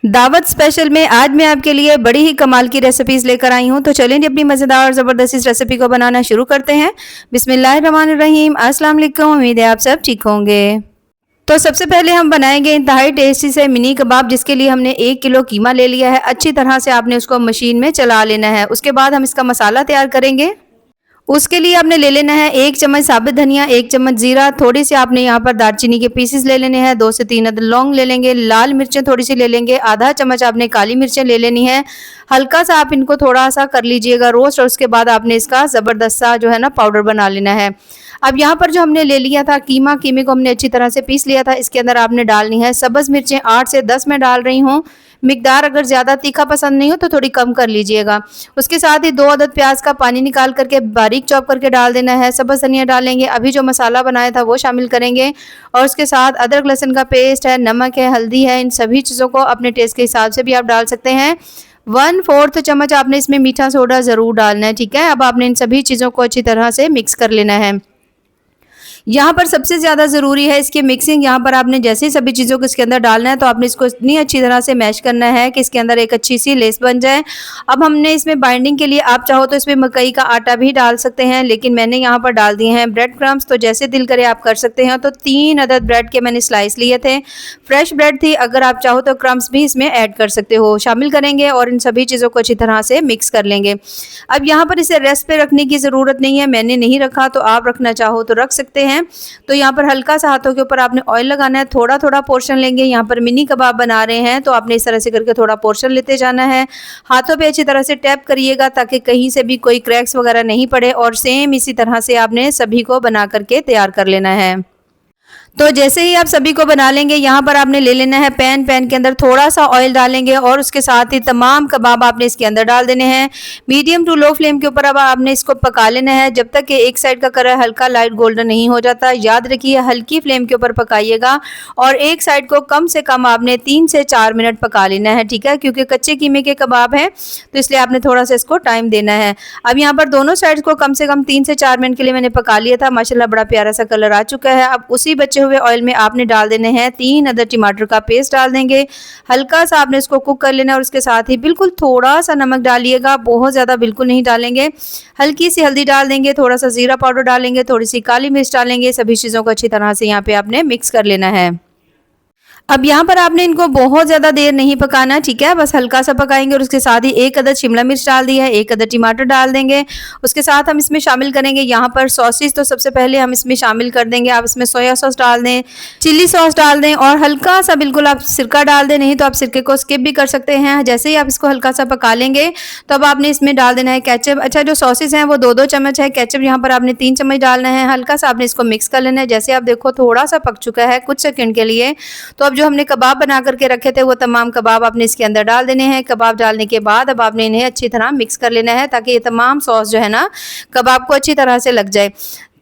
दावत स्पेशल में आज मैं आपके लिए बड़ी ही कमाल की रेसिपीज लेकर आई हूँ। तो चलें जी अपनी मज़ेदार और ज़बरदस्त इस रेसिपी को बनाना शुरू करते हैं। बिस्मिल्लाहिर्रहमानिर्रहीम, अस्सलाम वालेकुम। उम्मीद है आप सब ठीक होंगे। तो सबसे पहले हम बनाएंगे इंतहाई टेस्टी से मिनी कबाब, जिसके लिए हमने 1 किलो कीमा ले लिया है। अच्छी तरह से आपने उसको मशीन में चला लेना है। उसके बाद हम इसका मसाला तैयार करेंगे। उसके लिए आपने ले लेना है 1 चम्मच साबुत धनिया, 1 चम्मच जीरा, थोड़ी सी आपने यहाँ पर दालचीनी के पीसेस ले लेने हैं, 2 से 3 अदद लौंग ले लेंगे, लाल मिर्चें थोड़ी सी ले लेंगे, आधा चम्मच आपने काली मिर्चें ले लेनी है। हल्का सा आप इनको थोड़ा सा कर लीजिएगा रोस्ट, और उसके बाद आपने इसका ज़बरदस्त सा जो है ना पाउडर बना लेना है। अब यहाँ पर जो हमने ले लिया था कीमे को हमने अच्छी तरह से पीस लिया था। इसके अंदर आपने डालनी है सब्ज़ मिर्चें, 8 से 10 मैं डाल रही हूँ। मिकदार अगर ज़्यादा तीखा पसंद नहीं हो तो थोड़ी कम कर लीजिएगा। उसके साथ ही 2 अदद प्याज का पानी निकाल करके बारीक चॉप करके डाल देना है। सब्ज़ धनिया डालेंगे, अभी जो मसाला बनाया था वो शामिल करेंगे, और उसके साथ अदरक लहसुन का पेस्ट है, नमक है, हल्दी है। इन सभी चीज़ों को अपने टेस्ट के हिसाब से भी आप डाल सकते हैं। 1/4 चम्मच आपने इसमें मीठा सोडा ज़रूर डालना है, ठीक है। अब आपने इन सभी चीज़ों को अच्छी तरह से मिक्स कर लेना है। यहाँ पर सबसे ज़्यादा ज़रूरी है इसकी मिक्सिंग। यहाँ पर आपने जैसे ही सभी चीज़ों को इसके अंदर डालना है, तो आपने इसको इतनी अच्छी तरह से मैश करना है कि इसके अंदर एक अच्छी सी लेस बन जाए। अब हमने इसमें बाइंडिंग के लिए, आप चाहो तो इसमें मकई का आटा भी डाल सकते हैं, लेकिन मैंने यहाँ पर डाल दिए हैं ब्रेड क्रम्स। तो जैसे दिल करे आप कर सकते हैं। तो 3 अदद ब्रेड के मैंने स्लाइस लिए थे, फ्रेश ब्रेड थी। अगर आप चाहो तो क्रम्स भी इसमें ऐड कर सकते हो, शामिल करेंगे और इन सभी चीज़ों को अच्छी तरह से मिक्स कर लेंगे। अब यहाँ पर इसे रेस्ट पे रखने की ज़रूरत नहीं है, मैंने नहीं रखा, तो आप रखना चाहो तो रख सकते हैं। तो यहाँ पर हल्का सा हाथों के ऊपर आपने ऑयल लगाना है, थोड़ा थोड़ा पोर्शन लेंगे। यहाँ पर मिनी कबाब बना रहे हैं, तो आपने इस तरह से करके थोड़ा पोर्शन लेते जाना है। हाथों पे अच्छी तरह से टैप करिएगा ताकि कहीं से भी कोई क्रैक्स वगैरह नहीं पड़े, और सेम इसी तरह से आपने सभी को बना करके तैयार कर लेना है। तो जैसे ही आप सभी को बना लेंगे, यहाँ पर आपने ले लेना है पैन के अंदर थोड़ा सा ऑयल डालेंगे, और उसके साथ ही तमाम कबाब आपने इसके अंदर डाल देने हैं। मीडियम टू लो फ्लेम के ऊपर अब आपने इसको पका लेना है जब तक कि एक साइड का कलर हल्का लाइट गोल्डन नहीं हो जाता। याद रखिए हल्की फ्लेम के ऊपर पकाइएगा, और एक साइड को कम से कम आपने 3 से 4 मिनट पका लेना है, ठीक है, क्योंकि कच्चे कीमे के कबाब हैं, तो इसलिए आपने थोड़ा सा इसको टाइम देना है। अब यहाँ पर दोनों साइड को कम से कम 3 से 4 मिनट के लिए मैंने पका लिया था। माशाल्लाह बड़ा प्यारा सा कलर आ चुका है। अब उसी बचे हुए ऑयल में आपने डाल देने हैं 3 अदद टमाटर का पेस्ट डाल देंगे। हल्का सा आपने इसको कुक कर लेना है, और उसके साथ ही बिल्कुल थोड़ा सा नमक डालिएगा, बहुत ज़्यादा बिल्कुल नहीं डालेंगे। हल्की सी हल्दी डाल देंगे, थोड़ा सा जीरा पाउडर डालेंगे, थोड़ी सी काली मिर्च डालेंगे। सभी चीज़ों को अच्छी तरह से यहाँ पे आपने मिक्स कर लेना है। अब यहाँ पर आपने इनको बहुत ज़्यादा देर नहीं पकाना, ठीक है, बस हल्का सा पकाएंगे। और उसके साथ ही 1 अदद शिमला मिर्च डाल दी है, 1 अदद टमाटर डाल देंगे। उसके साथ हम इसमें शामिल करेंगे यहाँ पर सॉसेस। तो सबसे पहले हम इसमें शामिल कर देंगे, आप इसमें सोया सॉस डाल दें, चिली सॉस डाल दें, और हल्का सा बिल्कुल आप सिरका डाल दें, नहीं तो आप सिरके को स्किप भी कर सकते हैं। जैसे ही आप इसको हल्का सा पका लेंगे, तो अब आपने इसमें डाल देना है केचप। अच्छा, जो सॉसेस हैं वो 2-2 चम्मच है, केचप यहाँ पर आपने 3 चम्मच डालना है। हल्का सा आपने इसको मिक्स कर लेना है। जैसे आप देखो थोड़ा सा पक चुका है कुछ सेकंड के लिए। तो अब जो हमने कबाब बना करके रखे थे वो तमाम कबाब आपने इसके अंदर डाल देने हैं। कबाब डालने के बाद अब आपने इन्हें अच्छी तरह मिक्स कर लेना है, ताकि ये तमाम सॉस जो है ना कबाब को अच्छी तरह से लग जाए।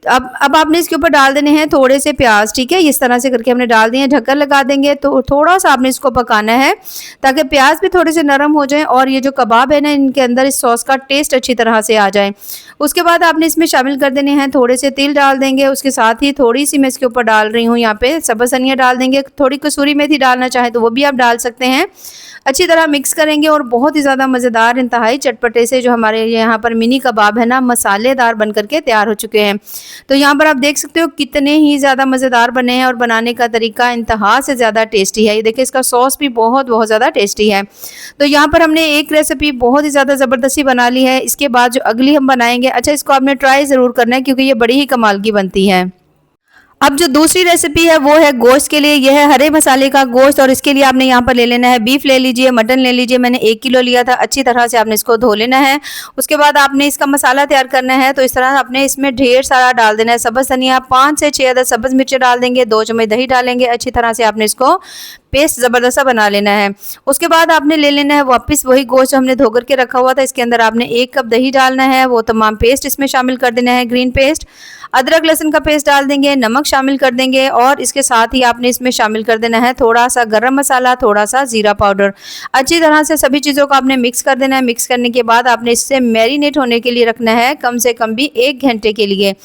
अब आपने इसके ऊपर डाल देने हैं थोड़े से प्याज, ठीक है, इस तरह से करके हमने डाल दिए हैं। ढक्कन लगा देंगे, तो थोड़ा सा आपने इसको पकाना है ताकि प्याज भी थोड़े से नरम हो जाए, और ये जो कबाब है ना इनके अंदर इस सॉस का टेस्ट अच्छी तरह से आ जाए। उसके बाद आपने इसमें शामिल कर देने हैं थोड़े से तिल डाल देंगे। उसके साथ ही थोड़ी सी मैं इसके ऊपर डाल रही हूँ यहाँ पे सब्ज़ धनिया डाल देंगे। थोड़ी कसूरी मेथी डालना चाहे तो वो भी आप डाल सकते हैं। अच्छी तरह मिक्स करेंगे, और बहुत ही ज़्यादा मज़ेदार इंतहाई चटपटे से जो हमारे यहाँ पर मिनी कबाब है ना मसालेदार बन करके तैयार हो चुके हैं। तो यहाँ पर आप देख सकते हो कितने ही ज़्यादा मज़ेदार बने हैं, और बनाने का तरीका इंतहा से ज़्यादा टेस्टी है। ये देखिए इसका सॉस भी बहुत बहुत ज़्यादा टेस्टी है। तो यहाँ पर हमने एक रेसिपी बहुत ही ज़्यादा ज़बरदस्ती बना ली है। इसके बाद जो अगली हम बनाएंगे, अच्छा इसको आपने ट्राई ज़रूर करना है क्योंकि ये बड़ी ही कमाल की बनती है। अब जो दूसरी रेसिपी है वो है गोश्त के लिए। यह है हरे मसाले का गोश्त, और इसके लिए आपने यहाँ पर ले लेना है बीफ ले लीजिए, मटन ले लीजिए। मैंने 1 किलो लिया था। अच्छी तरह से आपने इसको धो लेना है। उसके बाद आपने इसका मसाला तैयार करना है। तो इस तरह आपने इसमें ढेर सारा डाल देना है सब्ज़ धनिया, 5 से 6 अदद सब्ज़ मिर्चें डाल देंगे, 2 चम्मच दही डालेंगे। अच्छी तरह से आपने इसको पेस्ट ज़बरदस्त सा बना लेना है। उसके बाद आपने ले लेना है वापस वही गोश्त जो हमने धो करके रखा हुआ था। इसके अंदर आपने 1 कप दही डालना है, वो तमाम पेस्ट इसमें शामिल कर देना है। ग्रीन पेस्ट, अदरक लहसुन का पेस्ट डाल देंगे, नमक शामिल कर देंगे, और इसके साथ ही आपने इसमें शामिल कर देना है थोड़ा सा गरम मसाला, थोड़ा सा जीरा पाउडर। अच्छी तरह से सभी चीज़ों को आपने मिक्स कर देना है। मिक्स करने के बाद आपने इससे मैरिनेट होने के लिए रखना है कम से कम भी 1 घंटे के लिए।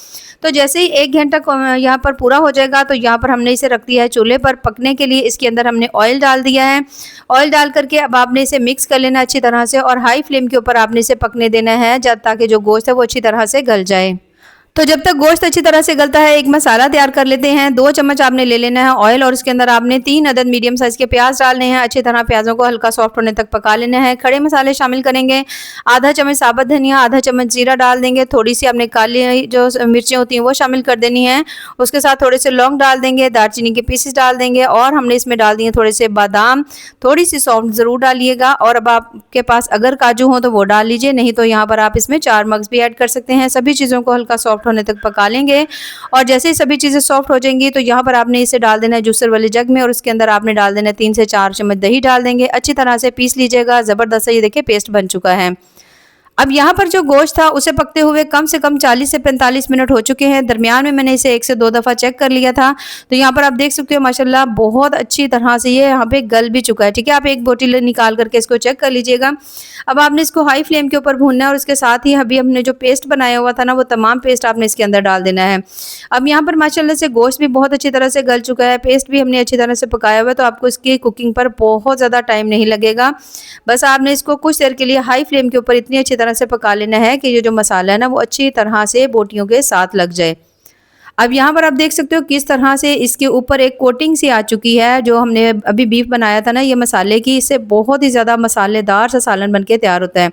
तो जैसे ही 1 घंटा यहाँ पर पूरा हो जाएगा, तो यहाँ पर हमने इसे रख दिया है चूल्हे पर पकने के लिए। इसके अंदर हमने हमने ऑयल डाल दिया है। ऑयल डाल करके अब आपने इसे मिक्स कर लेना अच्छी तरह से और हाई फ्लेम के ऊपर आपने इसे पकने देना है जब ताकि जो गोश्त है वो अच्छी तरह से गल जाए। तो जब तक गोश्त अच्छी तरह से गलता है एक मसाला तैयार कर लेते हैं। 2 चम्मच आपने ले लेना है ऑयल और उसके अंदर आपने 3 अदद मीडियम साइज़ के प्याज डालने हैं। अच्छी तरह प्याज़ों को हल्का सॉफ्ट होने तक पका लेना है। खड़े मसाले शामिल करेंगे, आधा चम्मच साबुत धनिया, आधा चम्मच जीरा डाल देंगे। थोड़ी सी आपने काली जो मिर्चें होती हैं वो शामिल कर देनी है। उसके साथ थोड़े से लौंग डाल देंगे, दालचीनी के पीसेस डाल देंगे और हमने इसमें डाल दिए थोड़े से बादाम, थोड़ी सी सौंफ ज़रूर डालिएगा और अब आपके पास अगर काजू हो तो वो डाल लीजिए, नहीं तो यहाँ पर आप इसमें 4 मग्स भी ऐड कर सकते हैं। सभी चीज़ों को हल्का सॉफ्ट होने तक पका लेंगे और जैसे ही सभी चीज़ें सॉफ्ट हो जाएंगी तो यहाँ पर आपने इसे डाल देना है जूसर वाले जग में और उसके अंदर आपने डाल देना है 3 से 4 चम्मच दही डाल देंगे। अच्छी तरह से पीस लीजिएगा। ज़बरदस्त ये देखिए पेस्ट बन चुका है। अब यहाँ पर जो गोश्त था उसे पकते हुए कम से कम 40 से 45 मिनट हो चुके हैं। दरमियान में मैंने इसे 1 से 2 दफ़ा चेक कर लिया था। तो यहाँ पर आप देख सकते हो माशाल्लाह बहुत अच्छी तरह से ये यहाँ पे गल भी चुका है। ठीक है, आप एक बोटी निकाल करके इसको चेक कर लीजिएगा। अब आपने इसको हाई फ्लेम के ऊपर भूनना है और उसके साथ ही अभी हमने जो पेस्ट बनाया हुआ था ना वो तमाम पेस्ट आपने इसके अंदर डाल देना है। अब यहाँ पर माशाल्लाह से गोश्त भी बहुत अच्छी तरह से गल चुका है, पेस्ट भी हमने अच्छी तरह से पकाया हुआ है, तो आपको इसकी कुकिंग पर बहुत ज़्यादा टाइम नहीं लगेगा। बस आपने इसको कुछ देर के लिए हाई फ्लेम के ऊपर इतनी अच्छी तरह से पका लेना है कि ये जो मसाला है ना वो अच्छी तरह से बोटियों के साथ लग जाए। अब यहाँ पर आप देख सकते हो किस तरह से इसके ऊपर एक कोटिंग सी आ चुकी है। जो हमने अभी बीफ बनाया था ना ये मसाले की, इससे बहुत ही ज़्यादा मसालेदार सा सालन बन के तैयार होता है।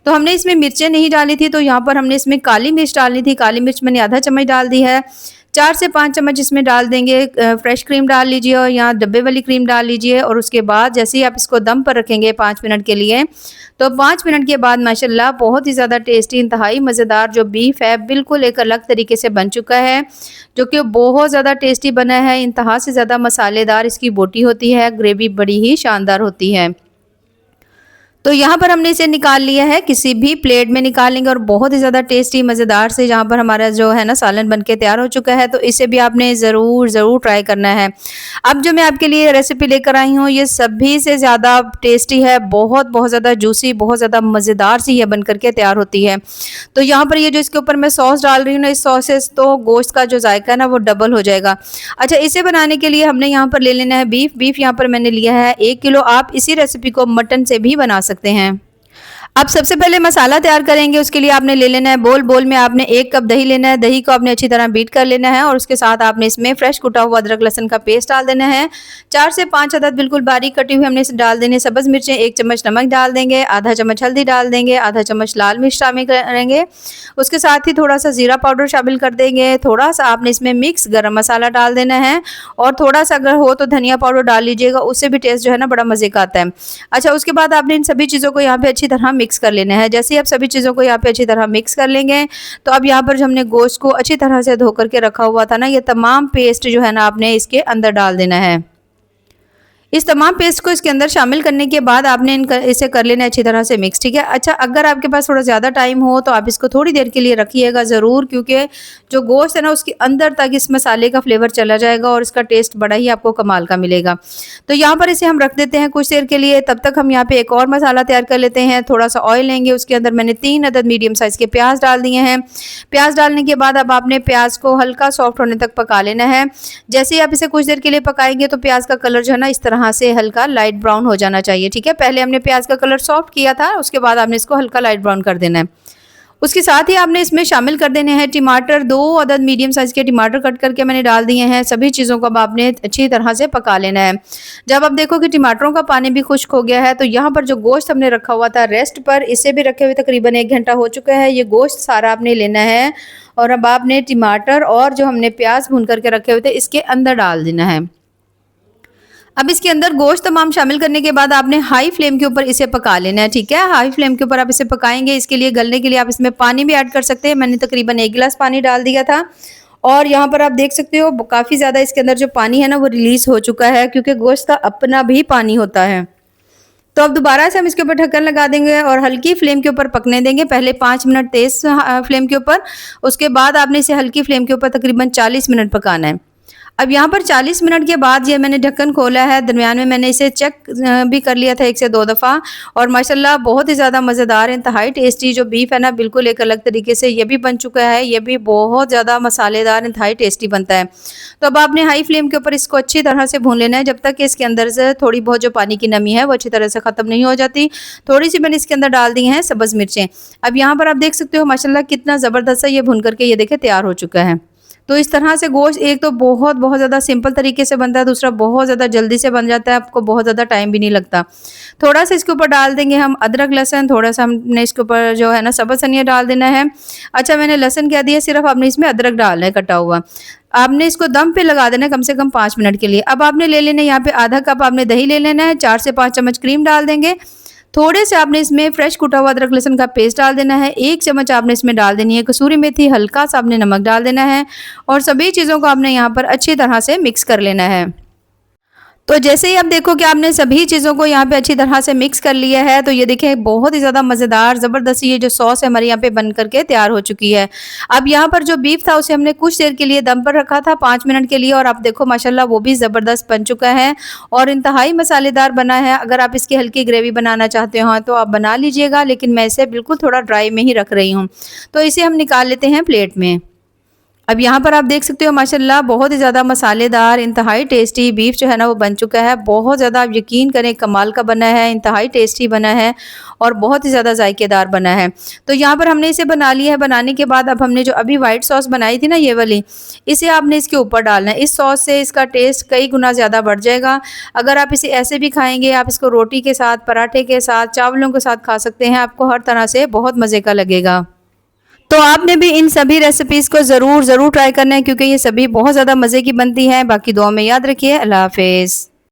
तो हमने इसमें मिर्चें नहीं डाली थी, तो यहाँ पर हमने इसमें काली मिर्च डालनी थी। काली मिर्च मैंने आधा चम्मच डाल दी है। 4 से 5 चम्मच इसमें डाल देंगे फ्रेश क्रीम डाल लीजिए और यहाँ डब्बे वाली क्रीम डाल लीजिए और उसके बाद जैसे ही आप इसको दम पर रखेंगे 5 मिनट के लिए, तो 5 मिनट के बाद माशाल्लाह बहुत ही ज़्यादा टेस्टी इंतहाई मज़ेदार जो बीफ है बिल्कुल एक अलग तरीके से बन चुका है, जो कि बहुत ज़्यादा टेस्टी बना है। इंतहा से ज़्यादा मसालेदार इसकी बोटी होती है, ग्रेवी बड़ी ही शानदार होती है। तो यहाँ पर हमने इसे निकाल लिया है, किसी भी प्लेट में निकालेंगे और बहुत ही ज़्यादा टेस्टी मज़ेदार से जहाँ पर हमारा जो है ना सालन बनके तैयार हो चुका है। तो इसे भी आपने ज़रूर ट्राई करना है। अब जो मैं आपके लिए रेसिपी लेकर आई हूँ ये सभी से ज़्यादा टेस्टी है, बहुत ज़्यादा जूसी, बहुत ज़्यादा मज़ेदार सी ये बन करके तैयार होती है। तो यहाँ पर ये जो इसके ऊपर मैं सॉस डाल रही हूँ ना, इस सॉस से तो गोश्त का जो जायका है ना वो डबल हो जाएगा। अच्छा, इसे बनाने के लिए हमने यहाँ पर ले लेना है बीफ यहाँ पर मैंने लिया है 1 किलो। आप इसी रेसिपी को मटन से भी बना सकते हैं। अब सबसे पहले मसाला तैयार करेंगे, उसके लिए आपने ले लेना है बोल में आपने 1 कप दही लेना है। दही को आपने अच्छी तरह बीट कर लेना है और उसके साथ आपने इसमें फ्रेश कुटा हुआ अदरक लहसुन का पेस्ट डाल देना है। 4 से 5 अदद बिल्कुल बारीक कटी हुई हमने इसे डाल देने। सब्ज़ मिर्चें 1 चम्मच नमक डाल देंगे, आधा चम्मच हल्दी डाल देंगे, आधा चम्मच लाल मिर्च शामिल करेंगे। उसके साथ ही थोड़ा सा ज़ीरा पाउडर शामिल कर देंगे। थोड़ा सा आपने इसमें मिक्स गरम मसाला डाल देना है और थोड़ा सा अगर हो तो धनिया पाउडर डाल लीजिएगा, उससे भी टेस्ट जो है ना बड़ा मज़े का आता है। अच्छा, उसके बाद आपने इन सभी चीज़ों को यहाँ पे अच्छी तरह मिक्स कर लेना है। जैसे ही आप सभी चीज़ों को यहाँ पे अच्छी तरह मिक्स कर लेंगे तो अब यहाँ पर जो हमने गोश्त को अच्छी तरह से धो करके रखा हुआ था ना, ये तमाम पेस्ट जो है ना आपने इसके अंदर डाल देना है। इस तमाम पेस्ट को इसके अंदर शामिल करने के बाद आपने इसे कर लेना अच्छी तरह से मिक्स। ठीक है। अच्छा, अगर आपके पास थोड़ा ज़्यादा टाइम हो तो आप इसको थोड़ी देर के लिए रखिएगा ज़रूर, क्योंकि जो गोश्त है ना उसके अंदर तक इस मसाले का फ्लेवर चला जाएगा और इसका टेस्ट बड़ा ही आपको कमाल का मिलेगा। तो यहाँ पर इसे हम रख देते हैं कुछ देर के लिए। तब तक हम यहाँ पे एक और मसाला तैयार कर लेते हैं। थोड़ा सा ऑयल लेंगे, उसके अंदर मैंने 3 अदद मीडियम साइज़ के प्याज डाल दिए हैं। प्याज डालने के बाद अब आपने प्याज को हल्का सॉफ्ट होने तक पका लेना है। जैसे ही आप इसे कुछ देर के लिए पकाएंगे तो प्याज का कलर जो है ना इस तरह से हल्का लाइट ब्राउन हो जाना चाहिए। ठीक है, पहले हमने प्याज का कलर सॉफ्ट किया था, उसके बाद आपने इसको हल्का लाइट ब्राउन कर देना है। उसके साथ ही आपने इसमें शामिल कर देने हैं टमाटर। 2 अदद मीडियम साइज़ के टमाटर कट करके मैंने डाल दिए हैं। सभी चीज़ों को अब आपने अच्छी तरह से पका लेना है। जब आप देखो कि टमाटरों का पानी भी खुश्क हो गया है तो यहाँ पर जो गोश्त हमने रखा हुआ था रेस्ट पर, इसे भी रखे हुए तकरीबन 1 घंटा हो चुका है। ये गोश्त सारा आपने लेना है और अब आपने टमाटर और जो हमने प्याज भून करके रखे हुए थे इसके अंदर डाल देना है। अब इसके अंदर गोश्त तमाम शामिल करने के बाद आपने हाई फ्लेम के ऊपर इसे पका लेना है। ठीक है, हाई फ्लेम के ऊपर आप इसे पकाएंगे। इसके लिए गलने के लिए आप इसमें पानी भी ऐड कर सकते हैं। मैंने तकरीबन 1 गिलास पानी डाल दिया था और यहाँ पर आप देख सकते हो काफ़ी ज़्यादा इसके अंदर जो पानी है ना वो रिलीज़ हो चुका है, क्योंकि गोश्त का अपना भी पानी होता है। तो अब दोबारा से हम इसके ऊपर ढक्कन लगा देंगे और हल्की फ्लेम के ऊपर पकने देंगे। पहले 5 मिनट तेज़ फ्लेम के ऊपर, उसके बाद आपने इसे हल्की फ्लेम के ऊपर तकरीबन 40 मिनट पकाना है। अब यहाँ पर 40 मिनट के बाद ये मैंने ढक्कन खोला है, दरमियान में मैंने इसे चेक भी कर लिया था 1 से 2 दफ़ा और माशाल्लाह बहुत ही ज़्यादा मज़ेदार इंतहाई टेस्टी जो बीफ है ना बिल्कुल एक अलग तरीके से ये भी बन चुका है। ये भी बहुत ज़्यादा मसालेदार इंतहाई टेस्टी बनता है। तो अब आपने हाई फ्लेम के ऊपर इसको अच्छी तरह से भून लेना है जब तक कि इसके अंदर से थोड़ी बहुत जो पानी की नमी है वो अच्छी तरह से ख़त्म नहीं हो जाती। थोड़ी सी मैंने इसके अंदर डाल दी हैं सब्ज़ मिर्चें। अब यहाँ पर आप देख सकते हो माशाल्लाह कितना ज़बरदस्त सा ये भून करके ये देखें तैयार हो चुका है। तो इस तरह से गोश्त एक तो बहुत ज़्यादा सिंपल तरीके से बनता है, दूसरा बहुत ज़्यादा जल्दी से बन जाता है, आपको बहुत ज़्यादा टाइम भी नहीं लगता। थोड़ा सा इसके ऊपर डाल देंगे हम अदरक लहसुन, थोड़ा सा हमने इसके ऊपर जो है ना सब्ज़ धनिया डाल देना है। अच्छा मैंने लहसुन क्या दिया, सिर्फ आपने इसमें अदरक डालना है कटा हुआ। आपने इसको दम पे लगा देना है कम से कम 5 मिनट के लिए। अब आपने ले लेना है यहाँ पे आधा कप आपने दही ले लेना है, 4 से 5 चम्मच क्रीम डाल देंगे। थोड़े से आपने इसमें फ्रेश कुटा हुआ अदरक लहसुन का पेस्ट डाल देना है। 1 चम्मच आपने इसमें डाल देनी है कसूरी मेथी, हल्का सा आपने नमक डाल देना है और सभी चीज़ों को आपने यहाँ पर अच्छी तरह से मिक्स कर लेना है। तो जैसे ही आप देखो कि आपने सभी चीज़ों को यहाँ पे अच्छी तरह से मिक्स कर लिया है तो ये देखें बहुत ही ज़्यादा मज़ेदार ज़बरदस्त ये जो सॉस है हमारे यहाँ पे बन करके तैयार हो चुकी है। अब यहाँ पर जो बीफ था उसे हमने कुछ देर के लिए दम पर रखा था 5 मिनट के लिए और आप देखो माशाल्लाह वो भी ज़बरदस्त बन चुका है और इंतहाई मसालेदार बना है। अगर आप इसकी हल्की ग्रेवी बनाना चाहते हो तो आप बना लीजिएगा, लेकिन मैं इसे बिल्कुल थोड़ा ड्राई में ही रख रही हूँ। तो इसे हम निकाल लेते हैं प्लेट में। अब यहाँ पर आप देख सकते हो माशाल्लाह बहुत ही ज़्यादा मसालेदार इंतहाई टेस्टी बीफ जो है ना वो बन चुका है। बहुत ज़्यादा आप यकीन करें कमाल का बना है, इंतहाई टेस्टी बना है और बहुत ही ज़्यादा जायकेदार बना है। तो यहाँ पर हमने इसे बना लिया है। बनाने के बाद अब हमने जो अभी वाइट सॉस बनाई थी ना ये वाली, इसे आपने इसके ऊपर डालना है। इस सॉस से इसका टेस्ट कई गुना ज़्यादा बढ़ जाएगा। अगर आप इसे ऐसे भी खाएँगे, आप इसको रोटी के साथ, पराठे के साथ, चावलों के साथ खा सकते हैं। आपको हर तरह से बहुत मज़े का लगेगा। तो आपने भी इन सभी रेसिपीज़ को ज़रूर ट्राई करना है क्योंकि ये सभी बहुत ज़्यादा मज़े की बनती हैं। बाकी दुआ में याद रखिए। अल्लाह हाफ़िज़।